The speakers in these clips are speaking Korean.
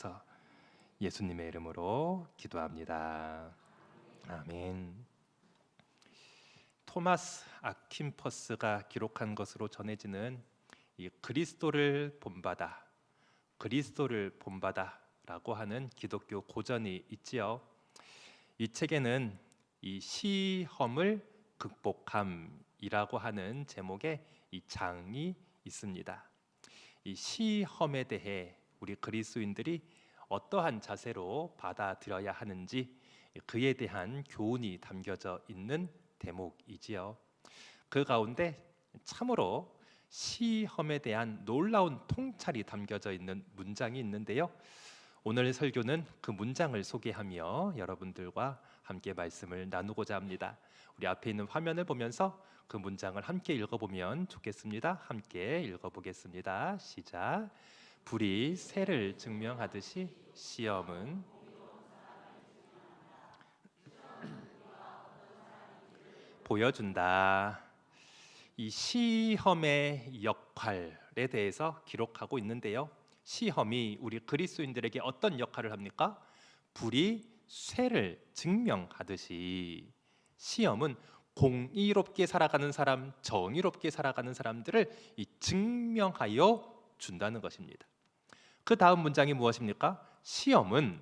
주옵소서. 예수님의 이름으로 기도합니다. 아멘. 토마스 아킨퍼스가 기록한 것으로 전해지는 이 그리스도를 본받아라고 하는 기독교 고전이 있지요. 이 책에는 이 시험을 극복함이라고 하는 제목의 이 장이 있습니다. 이 시험에 대해 우리 그리스도인들이 어떠한 자세로 받아들여야 하는지 그에 대한 교훈이 담겨져 있는 대목이지요. 그 가운데 참으로 시험에 대한 놀라운 통찰이 담겨져 있는 문장이 있는데요. 오늘 설교는 그 문장을 소개하며 여러분들과 함께 말씀을 나누고자 합니다. 우리 앞에 있는 화면을 보면서 그 문장을 함께 읽어보면 좋겠습니다. 함께 읽어보겠습니다. 시작. 불이 쇠를 증명하듯이 시험은 보여준다. 이 시험의 역할에 대해서 기록하고 있는데요. 시험이 우리 그리스도인들에게 어떤 역할을 합니까? 불이 쇠를 증명하듯이 시험은 공의롭게 살아가는 사람, 정의롭게 살아가는 사람들을 증명하여 준다는 것입니다. 그 다음 문장이 무엇입니까? 시험은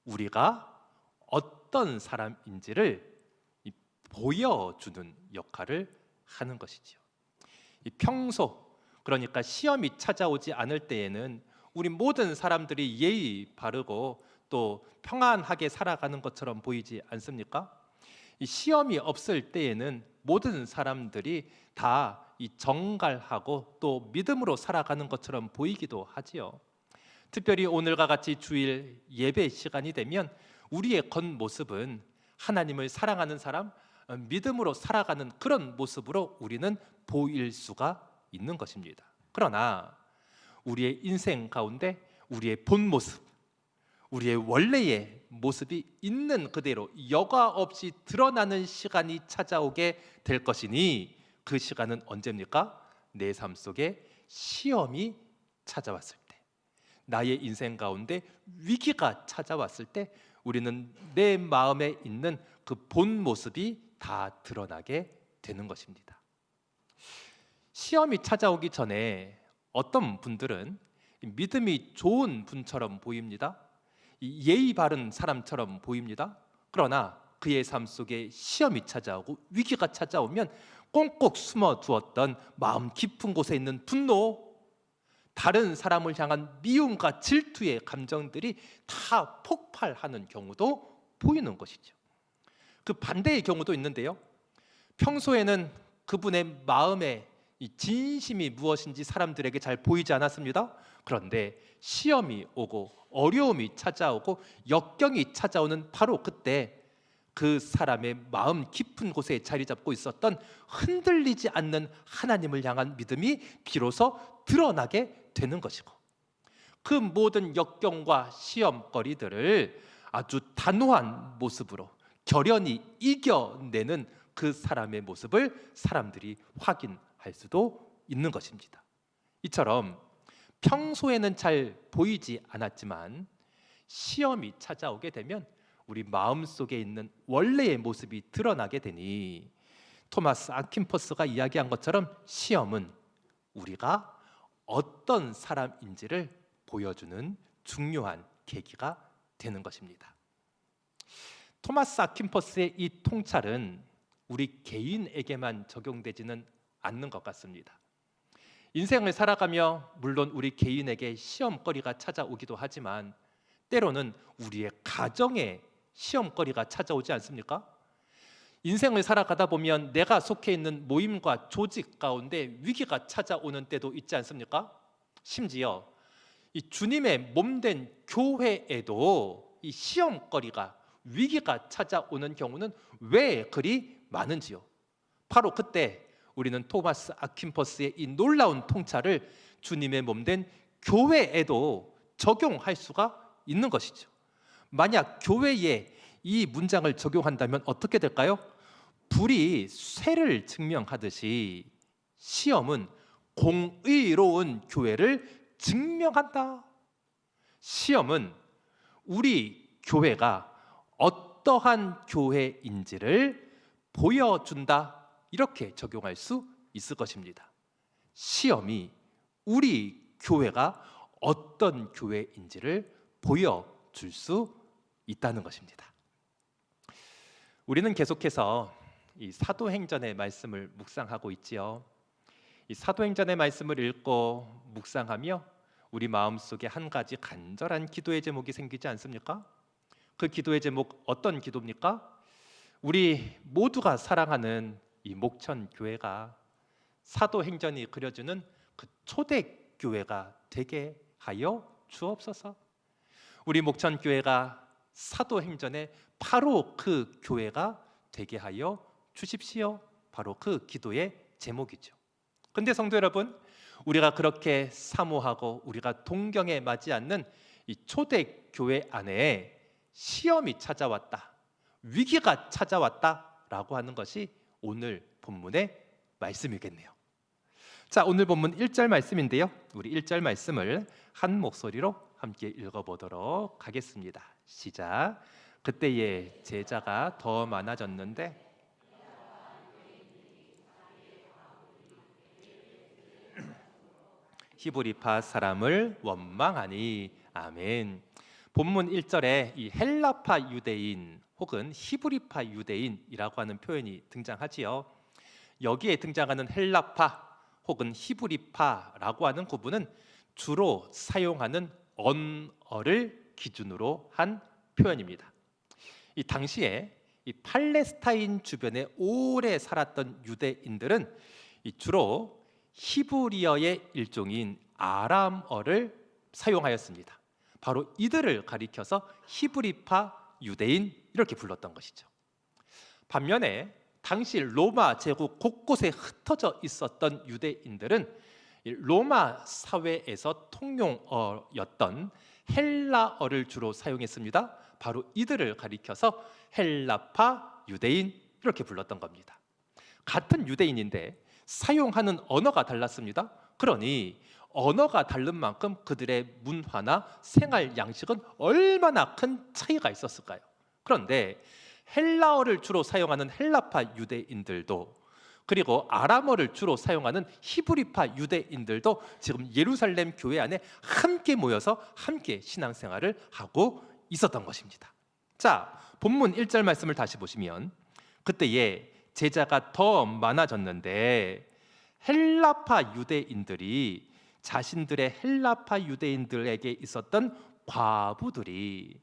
우리가 어떤 사람인지를 보여주는 역할을 하는 것이지요. 평소, 그러니까 시험이 찾아오지 않을 때에는 우리 모든 사람들이 예의 바르고 또 평안하게 살아가는 것처럼 보이지 않습니까? 이 시험이 없을 때에는 모든 사람들이 다 정갈하고 또 믿음으로 살아가는 것처럼 보이기도 하지요. 특별히 오늘과 같이 주일 예배 시간이 되면 우리의 겉모습은 하나님을 사랑하는 사람, 믿음으로 살아가는 그런 모습으로 우리는 보일 수가 있는 것입니다. 그러나 우리의 인생 가운데 우리의 본 모습, 우리의 원래의 모습이 있는 그대로 여과 없이 드러나는 시간이 찾아오게 될 것이니 그 시간은 언제입니까? 내 삶 속에 시험이 찾아왔을 때, 나의 인생 가운데 위기가 찾아왔을 때 우리는 내 마음에 있는 그 본 모습이 다 드러나게 되는 것입니다. 시험이 찾아오기 전에 어떤 분들은 믿음이 좋은 분처럼 보입니다. 예의 바른 사람처럼 보입니다. 그러나 그의 삶 속에 시험이 찾아오고 위기가 찾아오면 꽁꽁 숨어 두었던 마음 깊은 곳에 있는 분노, 다른 사람을 향한 미움과 질투의 감정들이 다 폭발하는 경우도 보이는 것이죠. 그 반대의 경우도 있는데요. 평소에는 그분의 마음에 이 진심이 무엇인지 사람들에게 잘 보이지 않았습니다. 그런데 시험이 오고 어려움이 찾아오고 역경이 찾아오는 바로 그때 그 사람의 마음 깊은 곳에 자리 잡고 있었던 흔들리지 않는 하나님을 향한 믿음이 비로소 드러나게 되는 것이고, 그 모든 역경과 시험거리들을 아주 단호한 모습으로 결연히 이겨내는 그 사람의 모습을 사람들이 확인할 수도 있는 것입니다. 이처럼 평소에는 잘 보이지 않았지만 시험이 찾아오게 되면 우리 마음속에 있는 원래의 모습이 드러나게 되니 토마스 아킨퍼스가 이야기한 것처럼 시험은 우리가 어떤 사람인지를 보여주는 중요한 계기가 되는 것입니다. 토마스 아킨퍼스의 이 통찰은 우리 개인에게만 적용되지는 않는 것 같습니다. 인생을 살아가며 물론 우리 개인에게 시험거리가 찾아오기도 하지만 때로는 우리의 가정에 시험거리가 찾아오지 않습니까? 인생을 살아가다 보면 내가 속해 있는 모임과 조직 가운데 위기가 찾아오는 때도 있지 않습니까? 심지어 이 주님의 몸된 교회에도 이 시험거리가, 위기가 찾아오는 경우는 왜 그리 많은지요? 바로 그때 우리는 토마스 아킨퍼스의 이 놀라운 통찰을 주님의 몸된 교회에도 적용할 수가 있는 것이죠. 만약 교회에 이 문장을 적용한다면 어떻게 될까요? 불이 쇠를 증명하듯이 시험은 공의로운 교회를 증명한다. 시험은 우리 교회가 어떠한 교회인지를 보여준다, 이렇게 적용할 수 있을 것입니다. 시험이 우리 교회가 어떤 교회인지를 보여줄 수 있다는 것입니다. 우리는 계속해서 이 사도행전의 말씀을 묵상하고 있지요. 이 사도행전의 말씀을 읽고 묵상하며 우리 마음속에 한 가지 간절한 기도의 제목이 생기지 않습니까? 그 기도의 제목 어떤 기도입니까? 우리 모두가 사랑하는 이 목천교회가 사도행전이 그려주는 그 초대교회가 되게 하여 주옵소서. 우리 목천교회가 사도행전의 바로 그 교회가 되게 하여 주십시오. 바로 그 기도의 제목이죠. 근데 성도 여러분, 우리가 그렇게 사모하고 우리가 동경에 맞지 않는 이 초대교회 안에 시험이 찾아왔다, 위기가 찾아왔다라고 하는 것이 오늘 본문의 말씀이겠네요. 자, 오늘 본문 1절 말씀인데요, 우리 1절 말씀을 한 목소리로 함께 읽어보도록 하겠습니다. 시작. 그때에 제자가 더 많아졌는데 히브리파 사람을 원망하니. 아멘. 본문 1절에 이 헬라파 유대인 혹은 히브리파 유대인이라고 하는 표현이 등장하지요. 여기에 등장하는 헬라파 혹은 히브리파라고 하는 구분은 주로 사용하는 언어를 기준으로 한 표현입니다. 이 당시에 이 팔레스타인 주변에 오래 살았던 유대인들은 주로 히브리어의 일종인 아람어를 사용하였습니다. 바로 이들을 가리켜서 히브리파 유대인 이렇게 불렀던 것이죠. 반면에 당시 로마 제국 곳곳에 흩어져 있었던 유대인들은 로마 사회에서 통용어였던 헬라어를 주로 사용했습니다. 바로 이들을 가리켜서 헬라파 유대인 이렇게 불렀던 겁니다. 같은 유대인인데 사용하는 언어가 달랐습니다. 그러니 언어가 다른 만큼 그들의 문화나 생활 양식은 얼마나 큰 차이가 있었을까요? 그런데 헬라어를 주로 사용하는 헬라파 유대인들도, 그리고 아람어를 주로 사용하는 히브리파 유대인들도 지금 예루살렘 교회 안에 함께 모여서 함께 신앙생활을 하고 있었던 것입니다. 자, 본문 1절 말씀을 다시 보시면 그때에 제자가 더 많아졌는데 헬라파 유대인들이 자신들의 헬라파 유대인들에게 있었던 과부들이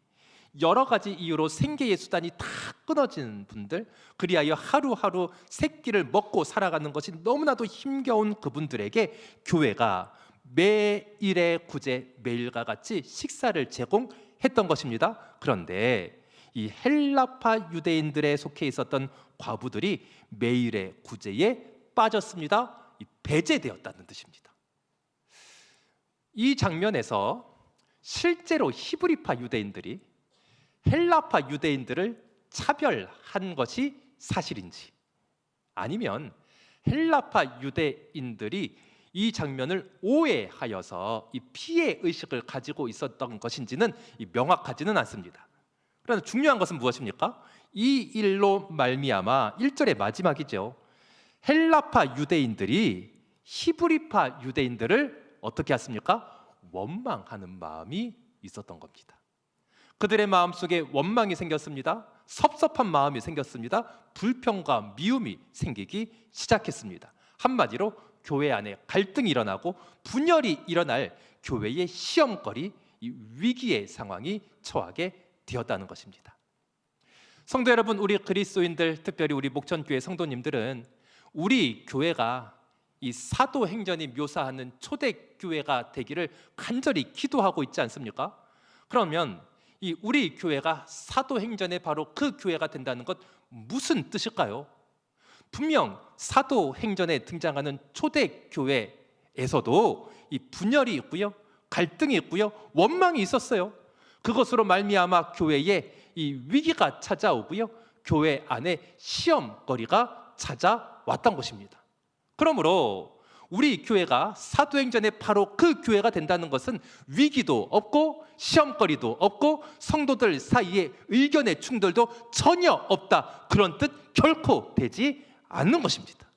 여러 가지 이유로 생계의 수단이 다 끊어진 분들, 그리하여 하루하루 세 끼를 먹고 살아가는 것이 너무나도 힘겨운 그분들에게 교회가 매일의 구제, 매일과 같이 식사를 제공했던 것입니다. 그런데 이 헬라파 유대인들에 속해 있었던 과부들이 매일의 구제에 빠졌습니다. 배제되었다는 뜻입니다. 이 장면에서 실제로 히브리파 유대인들이 헬라파 유대인들을 차별한 것이 사실인지, 아니면 헬라파 유대인들이 이 장면을 오해하여서 이 피해 의식을 가지고 있었던 것인지는 명확하지는 않습니다. 그러나 중요한 것은 무엇입니까? 이 일로 말미암아 1절의 마지막이죠. 헬라파 유대인들이 히브리파 유대인들을 어떻게 했습니까? 원망하는 마음이 있었던 겁니다. 그들의 마음속에 원망이 생겼습니다. 섭섭한 마음이 생겼습니다. 불평과 미움이 생기기 시작했습니다. 한마디로 교회 안에 갈등이 일어나고 분열이 일어날 교회의 시험거리, 이 위기의 상황이 처하게 되었다는 것입니다. 성도 여러분, 우리 그리스도인들, 특별히 우리 목천교회 성도님들은 우리 교회가 이 사도행전이 묘사하는 초대교회가 되기를 간절히 기도하고 있지 않습니까? 그러면 이 우리 교회가 사도행전의 바로 그 교회가 된다는 것 무슨 뜻일까요? 분명 사도행전에 등장하는 초대교회에서도 이 분열이 있고요, 갈등이 있고요, 원망이 있었어요. 그것으로 말미암아 교회에 이 위기가 찾아오고요, 교회 안에 시험거리가 찾아왔던 것입니다. 그러므로 우리 교회가 사도행전의 바로 그 교회가 된다는 것은 위기도 없고 시험거리도 없고 성도들 사이에 의견의 충돌도 전혀 없다, 그런 뜻 결코 되지 않는 것입니다.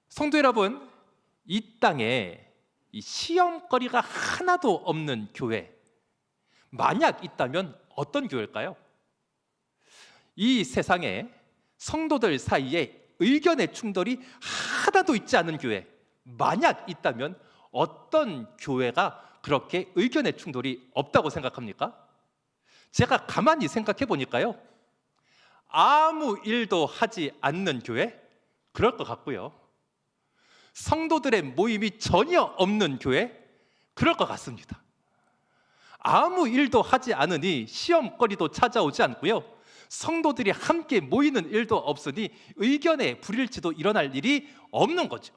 성도 여러분, 이 땅에 이 시험거리가 하나도 없는 교회, 만약 있다면 어떤 교회일까요? 이 세상에 성도들 사이에 의견의 충돌이 하나도 있지 않은 교회, 만약 있다면 어떤 교회가 그렇게 의견의 충돌이 없다고 생각합니까? 제가 가만히 생각해 보니까요, 아무 일도 하지 않는 교회? 그럴 것 같고요, 성도들의 모임이 전혀 없는 교회? 그럴 것 같습니다. 아무 일도 하지 않으니 시험거리도 찾아오지 않고요, 성도들이 함께 모이는 일도 없으니 의견의 불일치도 일어날 일이 없는 거죠.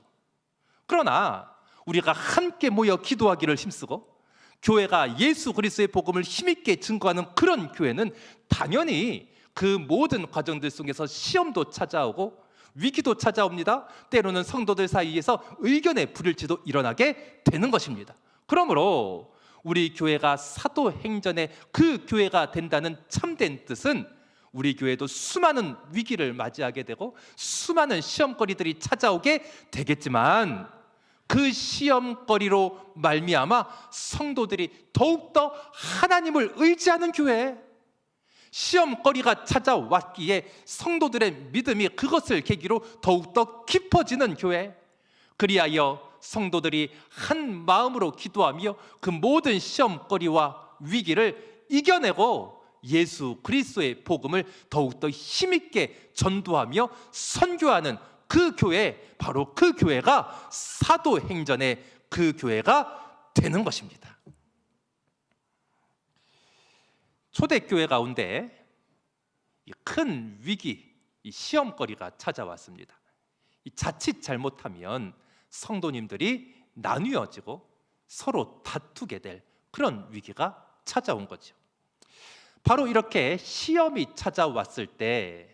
그러나 우리가 함께 모여 기도하기를 힘쓰고 교회가 예수 그리스도의 복음을 힘있게 증거하는 그런 교회는 당연히 그 모든 과정들 속에서 시험도 찾아오고 위기도 찾아옵니다. 때로는 성도들 사이에서 의견의 불일치도 일어나게 되는 것입니다. 그러므로 우리 교회가 사도행전의 그 교회가 된다는 참된 뜻은 우리 교회도 수많은 위기를 맞이하게 되고 수많은 시험거리들이 찾아오게 되겠지만 그 시험거리로 말미암아 성도들이 더욱더 하나님을 의지하는 교회, 시험거리가 찾아왔기에 성도들의 믿음이 그것을 계기로 더욱더 깊어지는 교회, 그리하여 성도들이 한 마음으로 기도하며 그 모든 시험거리와 위기를 이겨내고 예수 그리스도의 복음을 더욱더 힘있게 전도하며 선교하는 그 교회, 바로 그 교회가 사도행전의 그 교회가 되는 것입니다. 초대교회 가운데 큰 위기, 이 시험거리가 찾아왔습니다. 자칫 잘못하면 성도님들이 나뉘어지고 서로 다투게 될 그런 위기가 찾아온 거죠. 바로 이렇게 시험이 찾아왔을 때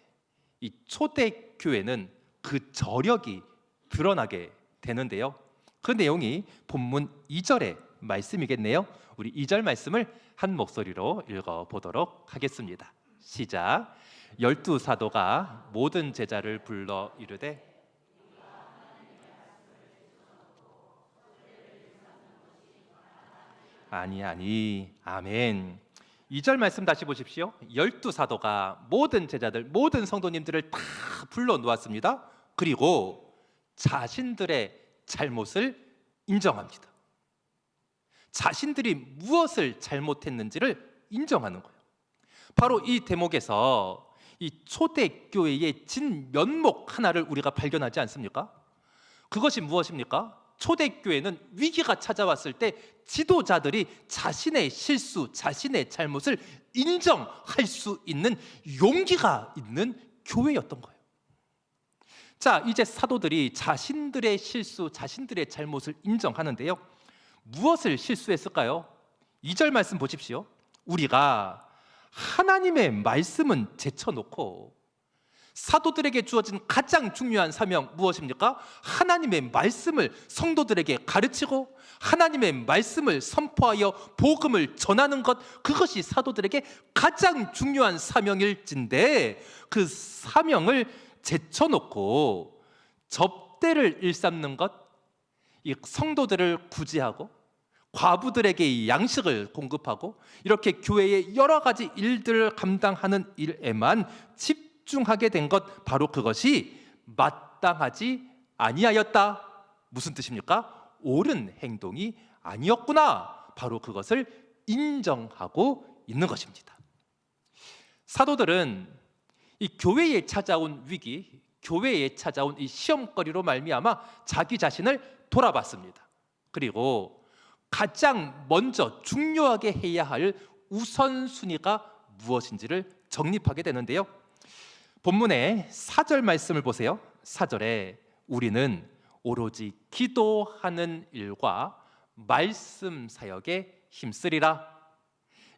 이 초대교회는 그 저력이 드러나게 되는데요, 그 내용이 본문 2절의 말씀이겠네요. 우리 2절 말씀을 한 목소리로 읽어보도록 하겠습니다. 시작. 12사도가 모든 제자를 불러 이르되 아니 아멘. 2절 말씀 다시 보십시오. 12사도가 모든 제자들, 모든 성도님들을 다 불러 놓았습니다. 그리고 자신들의 잘못을 인정합니다. 자신들이 무엇을 잘못했는지를 인정하는 거예요. 바로 이 대목에서 이 초대교회의 진면목 하나를 우리가 발견하지 않습니까? 그것이 무엇입니까? 초대교회는 위기가 찾아왔을 때 지도자들이 자신의 실수, 자신의 잘못을 인정할 수 있는 용기가 있는 교회였던 거예요. 자, 이제 사도들이 자신들의 실수, 자신들의 잘못을 인정하는데요, 무엇을 실수했을까요? 2절 말씀 보십시오. 우리가 하나님의 말씀은 제쳐놓고 사도들에게 주어진 가장 중요한 사명 무엇입니까? 하나님의 말씀을 성도들에게 가르치고 하나님의 말씀을 선포하여 복음을 전하는 것, 그것이 사도들에게 가장 중요한 사명일진데 그 사명을 제쳐놓고 접대를 일삼는 것, 이 성도들을 구제하고 과부들에게 양식을 공급하고 이렇게 교회의 여러 가지 일들을 감당하는 일에만 집중하게 된 것, 바로 그것이 마땅하지 아니하였다. 무슨 뜻입니까? 옳은 행동이 아니었구나. 바로 그것을 인정하고 있는 것입니다. 사도들은 이 교회에 찾아온 위기, 교회에 찾아온 이 시험거리로 말미암아 자기 자신을 돌아봤습니다. 그리고 가장 먼저 중요하게 해야 할 우선순위가 무엇인지를 정립하게 되는데요, 본문의 4절 말씀을 보세요. 4절에 우리는 오로지 기도하는 일과 말씀 사역에 힘쓰리라.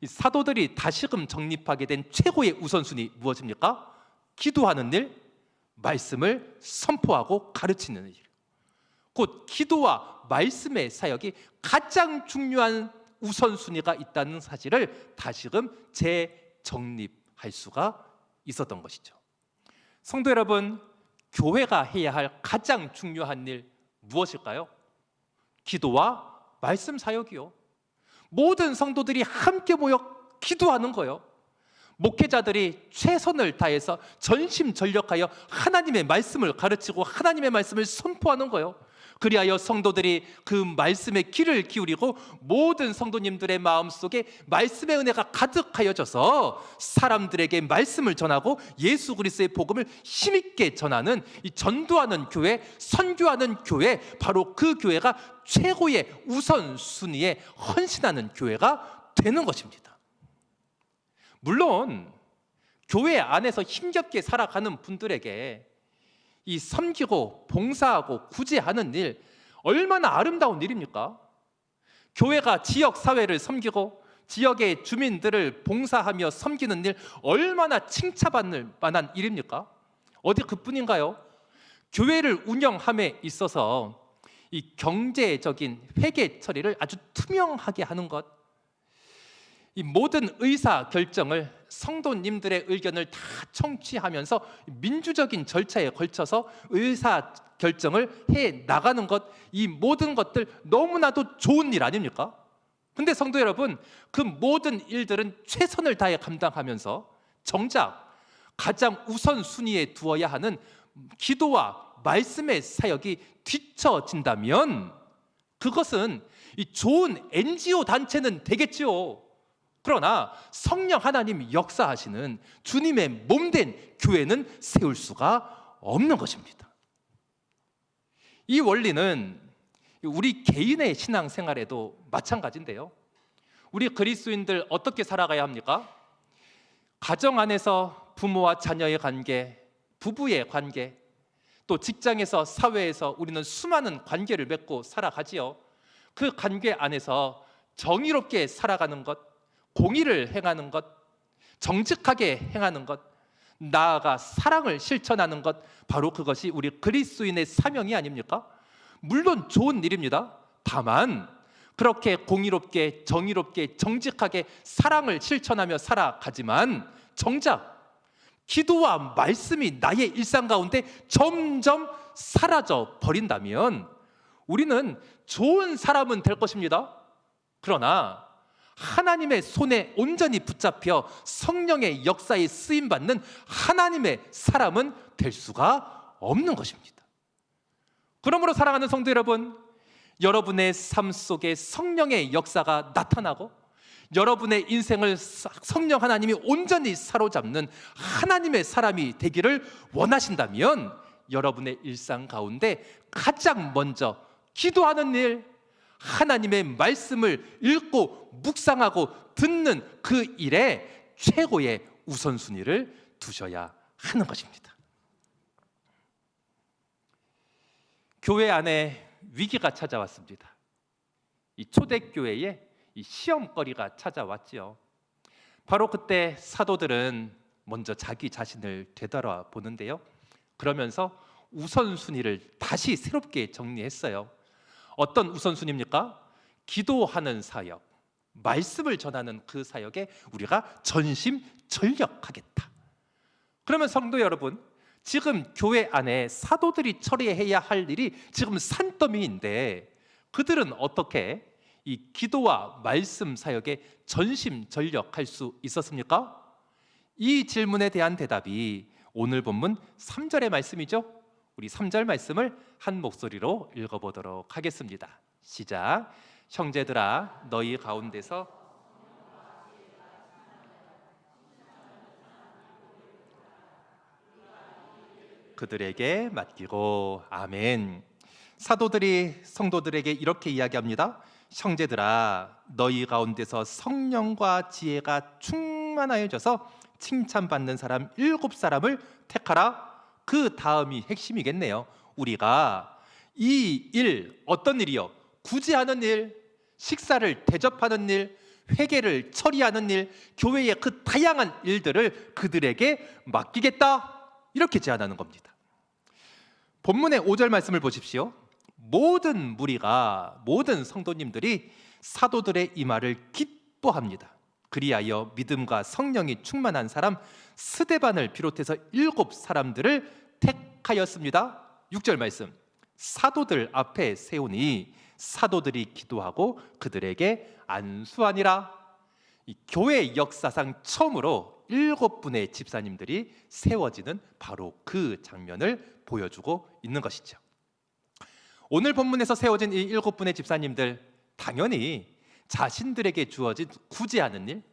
이 사도들이 다시금 정립하게 된 최고의 우선순위 무엇입니까? 기도하는 일, 말씀을 선포하고 가르치는 일. 곧 기도와 말씀의 사역이 가장 중요한 우선순위가 있다는 사실을 다시금 재정립할 수가 있었던 것이죠. 성도 여러분, 교회가 해야 할 가장 중요한 일 무엇일까요? 기도와 말씀 사역이요. 모든 성도들이 함께 모여 기도하는 거요. 목회자들이 최선을 다해서 전심전력하여 하나님의 말씀을 가르치고 하나님의 말씀을 선포하는 거요. 그리하여 성도들이 그 말씀에 귀를 기울이고 모든 성도님들의 마음속에 말씀의 은혜가 가득하여져서 사람들에게 말씀을 전하고 예수 그리스도의 복음을 힘있게 전하는, 이 전도하는 교회, 선교하는 교회, 바로 그 교회가 최고의 우선순위에 헌신하는 교회가 되는 것입니다. 물론 교회 안에서 힘겹게 살아가는 분들에게 이 섬기고 봉사하고 구제하는 일, 얼마나 아름다운 일입니까? 교회가 지역 사회를 섬기고 지역의 주민들을 봉사하며 섬기는 일, 얼마나 칭찬받을 만한 일입니까? 어디 그뿐인가요? 교회를 운영함에 있어서 이 경제적인 회계 처리를 아주 투명하게 하는 것, 이 모든 의사 결정을 성도님들의 의견을 다 청취하면서 민주적인 절차에 걸쳐서 의사 결정을 해 나가는 것, 이 모든 것들 너무나도 좋은 일 아닙니까? 근데 성도 여러분, 그 모든 일들은 최선을 다해 감당하면서 정작 가장 우선순위에 두어야 하는 기도와 말씀의 사역이 뒤처진다면 그것은 이 좋은 NGO 단체는 되겠지요. 그러나 성령 하나님이 역사하시는 주님의 몸된 교회는 세울 수가 없는 것입니다. 이 원리는 우리 개인의 신앙생활에도 마찬가지인데요. 우리 그리스도인들 어떻게 살아가야 합니까? 가정 안에서 부모와 자녀의 관계, 부부의 관계, 또 직장에서, 사회에서 우리는 수많은 관계를 맺고 살아가지요. 그 관계 안에서 정의롭게 살아가는 것, 공의를 행하는 것, 정직하게 행하는 것, 나아가 사랑을 실천하는 것, 바로 그것이 우리 그리스도인의 사명이 아닙니까? 물론 좋은 일입니다. 다만 그렇게 공의롭게, 정의롭게, 정직하게 사랑을 실천하며 살아가지만 정작 기도와 말씀이 나의 일상 가운데 점점 사라져 버린다면 우리는 좋은 사람은 될 것입니다. 그러나 하나님의 손에 온전히 붙잡혀 성령의 역사에 쓰임받는 하나님의 사람은 될 수가 없는 것입니다. 그러므로 사랑하는 성도 여러분, 여러분의 삶 속에 성령의 역사가 나타나고 여러분의 인생을 성령 하나님이 온전히 사로잡는 하나님의 사람이 되기를 원하신다면 여러분의 일상 가운데 가장 먼저 기도하는 일, 하나님의 말씀을 읽고 묵상하고 듣는 그 일에 최고의 우선순위를 두셔야 하는 것입니다. 교회 안에 위기가 찾아왔습니다. 이 초대교회에 이 시험거리가 찾아왔지요. 바로 그때 사도들은 먼저 자기 자신을 되돌아보는데요. 그러면서 우선순위를 다시 새롭게 정리했어요. 어떤 우선순위입니까? 기도하는 사역, 말씀을 전하는 그 사역에 우리가 전심전력하겠다. 그러면 성도 여러분, 지금 교회 안에 사도들이 처리해야 할 일이 지금 산더미인데 그들은 어떻게 이 기도와 말씀 사역에 전심전력할 수 있었습니까? 이 질문에 대한 대답이 오늘 본문 3절의 말씀이죠. 우리 3절 말씀을 한 목소리로 읽어보도록 하겠습니다. 시작. 형제들아, 너희 가운데서 그들에게 맡기고. 아멘. 사도들이 성도들에게 이렇게 이야기합니다. 형제들아, 너희 가운데서 성령과 지혜가 충만하여져서 칭찬받는 사람 7사람을 택하라. 그 다음이 핵심이겠네요. 우리가 이 일, 어떤 일이요? 구제하는 일, 식사를 대접하는 일, 회개를 처리하는 일, 교회의 그 다양한 일들을 그들에게 맡기겠다, 이렇게 제안하는 겁니다. 본문의 5절 말씀을 보십시오. 모든 무리가, 모든 성도님들이 사도들의 이 말을 기뻐합니다. 그리하여 믿음과 성령이 충만한 사람 스데반을 비롯해서 7사람들을 택하였습니다. 6절 말씀, 사도들 앞에 세우니 사도들이 기도하고 그들에게 안수하니라. 이 교회 역사상 처음으로 7분의 집사님들이 세워지는 바로 그 장면을 보여주고 있는 것이죠. 오늘 본문에서 세워진 이 7분의 집사님들, 당연히 자신들에게 주어진 구제하는 일,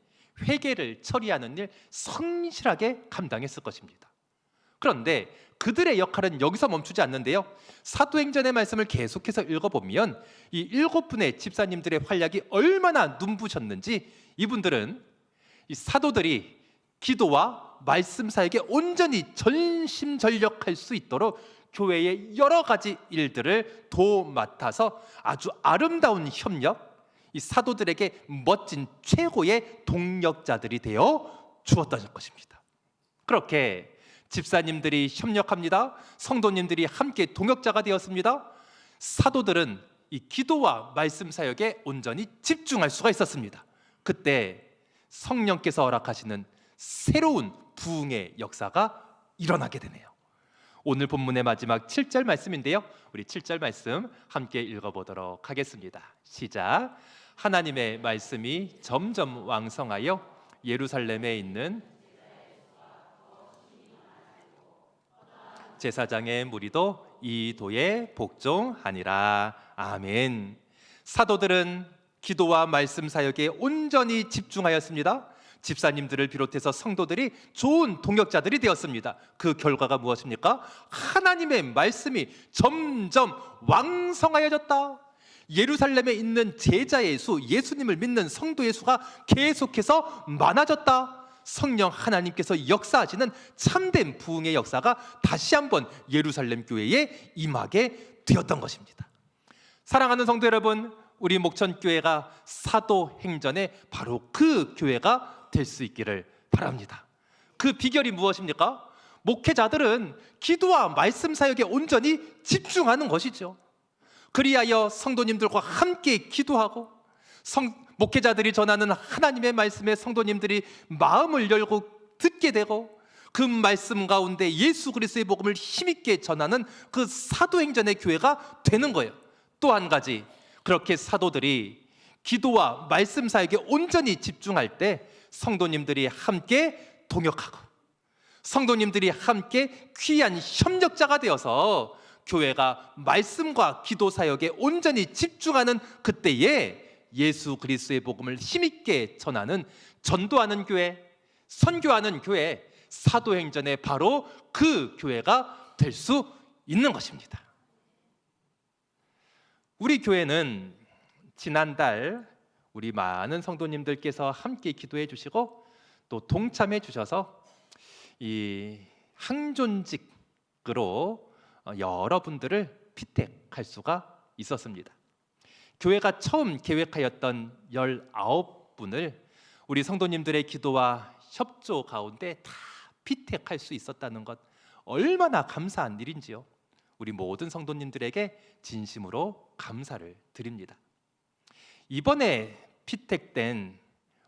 회개를 처리하는 일 성실하게 감당했을 것입니다. 그런데 그들의 역할은 여기서 멈추지 않는데요, 사도행전의 말씀을 계속해서 읽어보면 이 7분의 집사님들의 활약이 얼마나 눈부셨는지, 이분들은 이 사도들이 기도와 말씀 사역에 온전히 전심전력할 수 있도록 교회의 여러 가지 일들을 도맡아서 아주 아름다운 협력, 이 사도들에게 멋진 최고의 동력자들이 되어 주었다는 것입니다. 그렇게 집사님들이 협력합니다. 성도님들이 함께 동역자가 되었습니다. 사도들은 이 기도와 말씀 사역에 온전히 집중할 수가 있었습니다. 그때 성령께서 허락하시는 새로운 부흥의 역사가 일어나게 되네요. 오늘 본문의 마지막 7절 말씀인데요, 우리 7절 말씀 함께 읽어보도록 하겠습니다. 시작. 하나님의 말씀이 점점 왕성하여 예루살렘에 있는 제사장의 무리도 이 도에 복종하니라. 아멘. 사도들은 기도와 말씀 사역에 온전히 집중하였습니다. 집사님들을 비롯해서 성도들이 좋은 동역자들이 되었습니다. 그 결과가 무엇입니까? 하나님의 말씀이 점점 왕성하여졌다. 예루살렘에 있는 제자의 수, 예수님을 믿는 성도의 수가 계속해서 많아졌다. 성령 하나님께서 역사하시는 참된 부흥의 역사가 다시 한번 예루살렘 교회에 임하게 되었던 것입니다. 사랑하는 성도 여러분, 우리 목천교회가 사도행전의 바로 그 교회가 될 수 있기를 바랍니다. 그 비결이 무엇입니까? 목회자들은 기도와 말씀 사역에 온전히 집중하는 것이죠. 그리하여 성도님들과 함께 기도하고 목회자들이 전하는 하나님의 말씀에 성도님들이 마음을 열고 듣게 되고, 그 말씀 가운데 예수 그리스도의 복음을 힘있게 전하는 그 사도행전의 교회가 되는 거예요. 또 한 가지, 그렇게 사도들이 기도와 말씀 사역에 온전히 집중할 때 성도님들이 함께 동역하고 성도님들이 함께 귀한 협력자가 되어서 교회가 말씀과 기도 사역에 온전히 집중하는 그때에 예수 그리스도의 복음을 힘있게 전하는, 전도하는 교회, 선교하는 교회, 사도행전의 바로 그 교회가 될 수 있는 것입니다. 우리 교회는 지난달 우리 많은 성도님들께서 함께 기도해 주시고 또 동참해 주셔서 이 항존직으로 여러분들을 피택할 수가 있었습니다. 교회가 처음 계획하였던 19분을 우리 성도님들의 기도와 협조 가운데 다 피택할 수 있었다는 것, 얼마나 감사한 일인지요. 우리 모든 성도님들에게 진심으로 감사를 드립니다. 이번에 피택된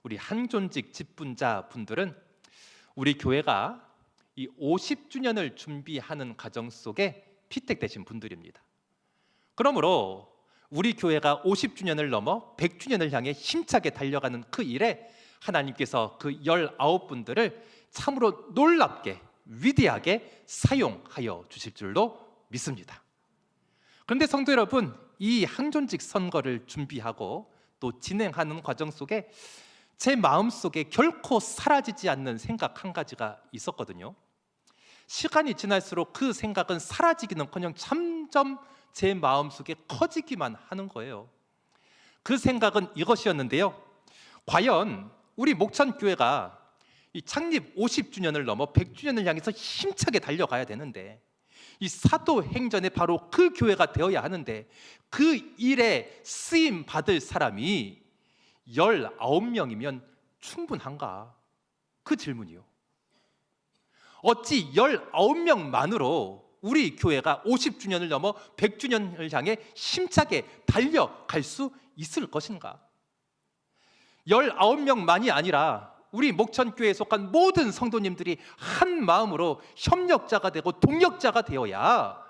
우리 항존직 직분자 분들은 우리 교회가 이 50주년을 준비하는 과정 속에 피택되신 분들입니다. 그러므로 우리 교회가 50주년을 넘어 100주년을 향해 힘차게 달려가는 그 일에 하나님께서 그 19분들을 참으로 놀랍게 위대하게 사용하여 주실 줄로 믿습니다. 그런데 성도 여러분, 이 항존직 선거를 준비하고 또 진행하는 과정 속에 제 마음속에 결코 사라지지 않는 생각 한 가지가 있었거든요. 시간이 지날수록 그 생각은 사라지기는커녕 점점 제 마음속에 커지기만 하는 거예요. 그 생각은 이것이었는데요, 과연 우리 목천교회가 이 창립 50주년을 넘어 100주년을 향해서 힘차게 달려가야 되는데, 이 사도행전의 바로 그 교회가 되어야 하는데, 그 일에 쓰임 받을 사람이 19명이면 충분한가? 그 질문이요. 어찌 19명만으로 우리 교회가 50주년을 넘어 100주년을 향해 힘차게 달려갈 수 있을 것인가? 19명만이 아니라 우리 목천교회에 속한 모든 성도님들이 한 마음으로 협력자가 되고 동력자가 되어야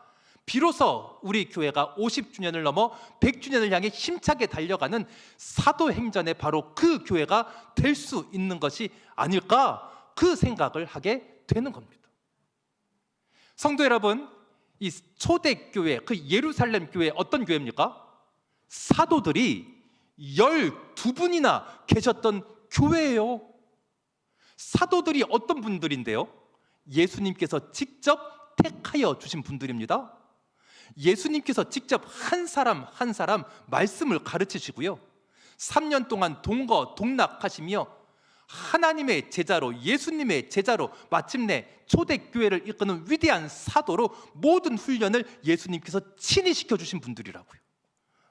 비로소 우리 교회가 50주년을 넘어 100주년을 향해 힘차게 달려가는 사도행전의 바로 그 교회가 될 수 있는 것이 아닐까, 그 생각을 하게 되는 겁니다. 성도 여러분, 이 초대교회, 그 예루살렘 교회 어떤 교회입니까? 사도들이 12분이나 계셨던 교회예요. 사도들이 어떤 분들인데요? 예수님께서 직접 택하여 주신 분들입니다. 예수님께서 직접 한 사람 한 사람 말씀을 가르치시고요, 3년 동안 동거동락하시며 하나님의 제자로, 예수님의 제자로 마침내 초대교회를 이끄는 위대한 사도로 모든 훈련을 예수님께서 친히 시켜주신 분들이라고요.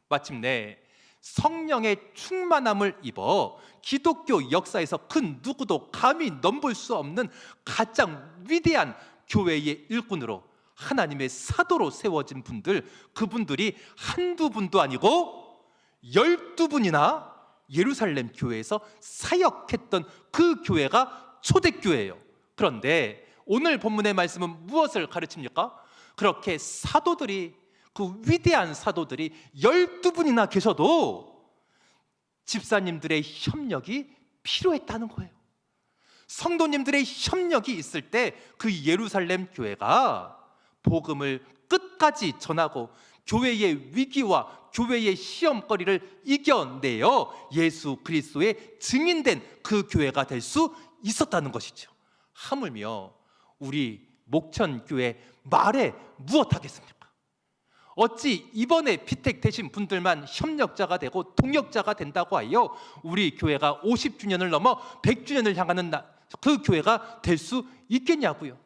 마침내 성령의 충만함을 입어 기독교 역사에서 그 누구도 감히 넘볼 수 없는 가장 위대한 교회의 일꾼으로, 하나님의 사도로 세워진 분들, 그분들이 한두 분도 아니고 12분이나 예루살렘 교회에서 사역했던 그 교회가 초대교회예요. 그런데 오늘 본문의 말씀은 무엇을 가르칩니까? 그렇게 사도들이, 그 위대한 사도들이 12분이나 계셔도 집사님들의 협력이 필요했다는 거예요. 성도님들의 협력이 있을 때 그 예루살렘 교회가 복음을 끝까지 전하고 교회의 위기와 교회의 시험거리를 이겨내어 예수 그리스도의 증인된 그 교회가 될 수 있었다는 것이죠. 하물며 우리 목천교회 말에 무엇하겠습니까? 어찌 이번에 피택되신 분들만 협력자가 되고 동역자가 된다고 하여 우리 교회가 50주년을 넘어 100주년을 향하는 그 교회가 될 수 있겠냐고요.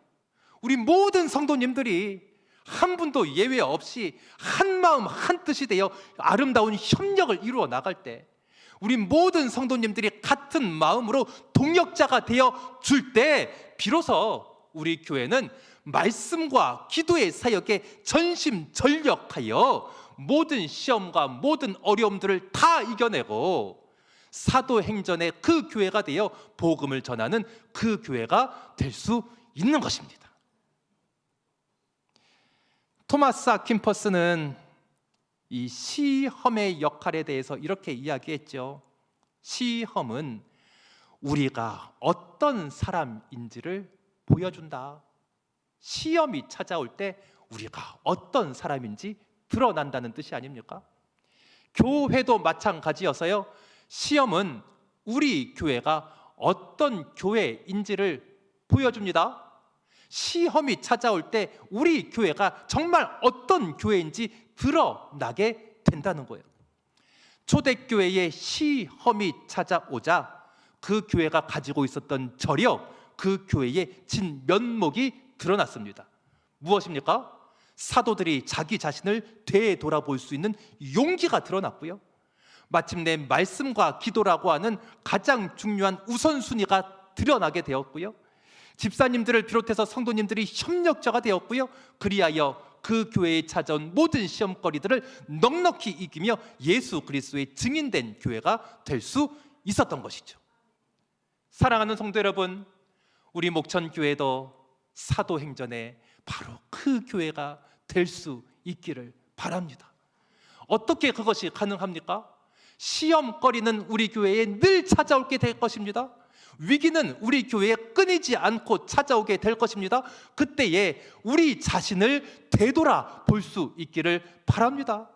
우리 모든 성도님들이 한 분도 예외 없이 한 마음 한 뜻이 되어 아름다운 협력을 이루어 나갈 때, 우리 모든 성도님들이 같은 마음으로 동역자가 되어 줄 때 비로소 우리 교회는 말씀과 기도의 사역에 전심전력하여 모든 시험과 모든 어려움들을 다 이겨내고 사도행전의 그 교회가 되어 복음을 전하는 그 교회가 될 수 있는 것입니다. 토마스 아킨퍼스는 이 시험의 역할에 대해서 이렇게 이야기했죠. 시험은 우리가 어떤 사람인지를 보여준다. 시험이 찾아올 때 우리가 어떤 사람인지 드러난다는 뜻이 아닙니까? 교회도 마찬가지여서요, 시험은 우리 교회가 어떤 교회인지를 보여줍니다. 시험이 찾아올 때 우리 교회가 정말 어떤 교회인지 드러나게 된다는 거예요. 초대교회의 시험이 찾아오자 그 교회가 가지고 있었던 저력, 그 교회의 진면목이 드러났습니다. 무엇입니까? 사도들이 자기 자신을 되돌아볼 수 있는 용기가 드러났고요, 마침내 말씀과 기도라고 하는 가장 중요한 우선순위가 드러나게 되었고요, 집사님들을 비롯해서 성도님들이 협력자가 되었고요, 그리하여 그 교회에 찾아온 모든 시험거리들을 넉넉히 이기며 예수 그리스도의 증인된 교회가 될 수 있었던 것이죠. 사랑하는 성도 여러분, 우리 목천교회도 사도행전에 바로 그 교회가 될 수 있기를 바랍니다. 어떻게 그것이 가능합니까? 시험거리는 우리 교회에 늘 찾아오게 될 것입니다. 위기는 우리 교회에 끊이지 않고 찾아오게 될 것입니다. 그때에 우리 자신을 되돌아볼 수 있기를 바랍니다.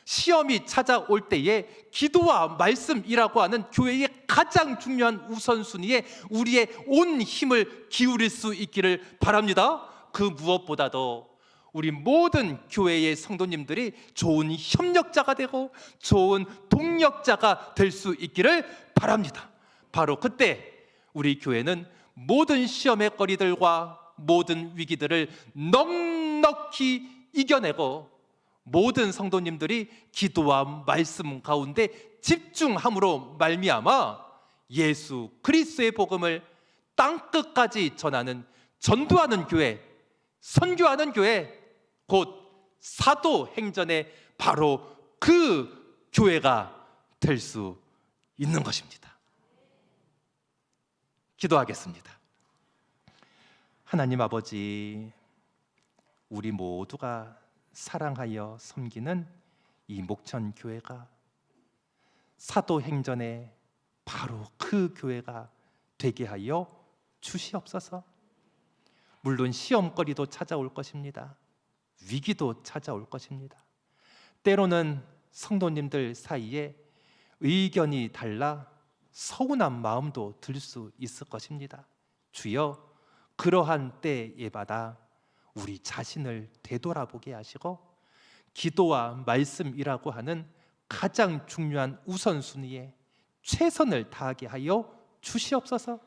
시험이 찾아올 때에 기도와 말씀이라고 하는 교회의 가장 중요한 우선순위에 우리의 온 힘을 기울일 수 있기를 바랍니다. 그 무엇보다도 우리 모든 교회의 성도님들이 좋은 협력자가 되고 좋은 동력자가 될 수 있기를 바랍니다. 바로 그때 우리 교회는 모든 시험의 거리들과 모든 위기들을 넉넉히 이겨내고 모든 성도님들이 기도와 말씀 가운데 집중함으로 말미암아 예수 그리스도의 복음을 땅끝까지 전하는, 전도하는 교회, 선교하는 교회, 곧 사도행전의 바로 그 교회가 될 수 있는 것입니다. 기도하겠습니다. 하나님 아버지, 우리 모두가 사랑하여 섬기는 이 목천 교회가 사도행전의 바로 그 교회가 되게 하여 주시옵소서. 물론 시험거리도 찾아올 것입니다. 위기도 찾아올 것입니다. 때로는 성도님들 사이에 의견이 달라 서운한 마음도 들 수 있을 것입니다. 주여, 그러한 때에 받아 우리 자신을 되돌아보게 하시고 기도와 말씀이라고 하는 가장 중요한 우선순위에 최선을 다하게 하여 주시옵소서.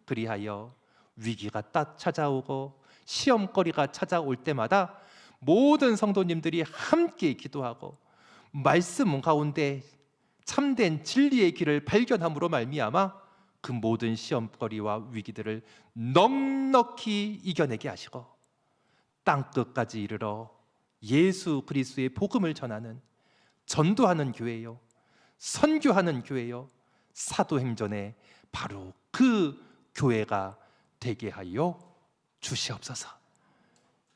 그리하여 위기가 딱 찾아오고 시험거리가 찾아올 때마다 모든 성도님들이 함께 기도하고 말씀 가운데 참된 진리의 길을 발견함으로 말미암아 그 모든 시험거리와 위기들을 넉넉히 이겨내게 하시고 땅끝까지 이르러 예수 그리스도의 복음을 전하는, 전도하는 교회요, 선교하는 교회요, 사도행전의 바로 그 교회가 되게 하여 주시옵소서.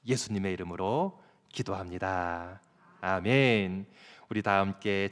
예수님의 이름으로 기도합니다. 아멘. 우리 다 함께